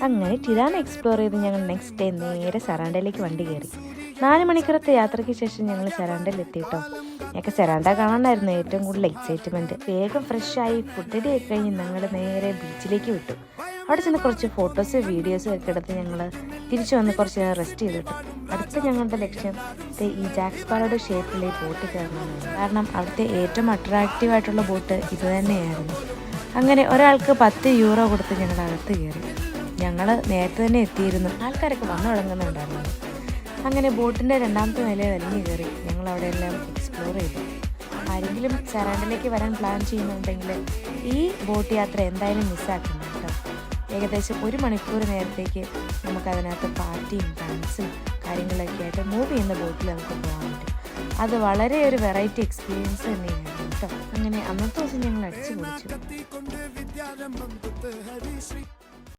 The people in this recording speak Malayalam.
അങ്ങനെ ടിരാന എക്സ്പ്ലോർ ചെയ്ത് ഞങ്ങൾ നെക്സ്റ്റ് ഡേ നേരെ സറാണ്ടയിലേക്ക് വണ്ടി കയറി. 4 മണിക്കൂറത്തെ യാത്രയ്ക്ക് ശേഷം ഞങ്ങൾ സറാണ്ടയിൽ എത്തിയിട്ടോ. ഞങ്ങൾക്ക് സറാണ്ട കാണാനായിരുന്നു ഏറ്റവും കൂടുതൽ എക്സൈറ്റ്മെൻറ്റ്. വേഗം ഫ്രഷായി ഫുഡ് ഡേ ഒക്കെ കഴിഞ്ഞ് ഞങ്ങൾ നേരെ ബീച്ചിലേക്ക് വിട്ടു. അവിടെ ചെന്ന് കുറച്ച് ഫോട്ടോസ് വീഡിയോസും ഒക്കെ എടുത്ത് ഞങ്ങൾ തിരിച്ചു വന്ന് കുറച്ച് നേരം റെസ്റ്റ് ചെയ്തിട്ടു. അടുത്ത ഞങ്ങളുടെ ലക്ഷ്യം ഈ ജാക്സ് പാറയുടെ ഷേപ്പിലെ ബോട്ട് കയറണമെന്നാണ്. കാരണം അവിടുത്തെ ഏറ്റവും അട്രാക്റ്റീവായിട്ടുള്ള ബോട്ട് ഇത് തന്നെയായിരുന്നു. അങ്ങനെ ഒരാൾക്ക് 10 യൂറോ കൊടുത്ത് ഞങ്ങൾ അകത്ത് കയറി. ഞങ്ങൾ നേരത്തെ തന്നെ എത്തിയിരുന്നു, ആൾക്കാരൊക്കെ വന്നു തുടങ്ങുന്നുണ്ടായിരുന്നു. അങ്ങനെ ബോട്ടിൻ്റെ 2ാമത്തെ നിലയിൽ വലിഞ്ഞു കയറി ഞങ്ങൾ അവിടെ എല്ലാം എക്സ്പ്ലോർ ചെയ്തു. ആരെങ്കിലും സറാണ്ടയിലേക്ക് വരാൻ പ്ലാൻ ചെയ്യുന്നുണ്ടെങ്കിൽ ഈ ബോട്ട് യാത്ര എന്തായാലും മിസ്സാക്കണം കേട്ടോ. ഏകദേശം 1 മണിക്കൂർ നേരത്തേക്ക് നമുക്കതിനകത്ത് പാർട്ടിയും ഡാൻസും കാര്യങ്ങളൊക്കെ ആയിട്ട് മൂവ് ചെയ്യുന്ന ബോട്ടിൽ നമുക്ക് പോകാൻ പറ്റും. അത് വളരെ ഒരു വെറൈറ്റി എക്സ്പീരിയൻസ് തന്നെയായിരുന്നു കേട്ടോ. അങ്ങനെ അന്നത്തെ ദിവസം ഞങ്ങൾ അടിച്ചു പൊളിച്ചു.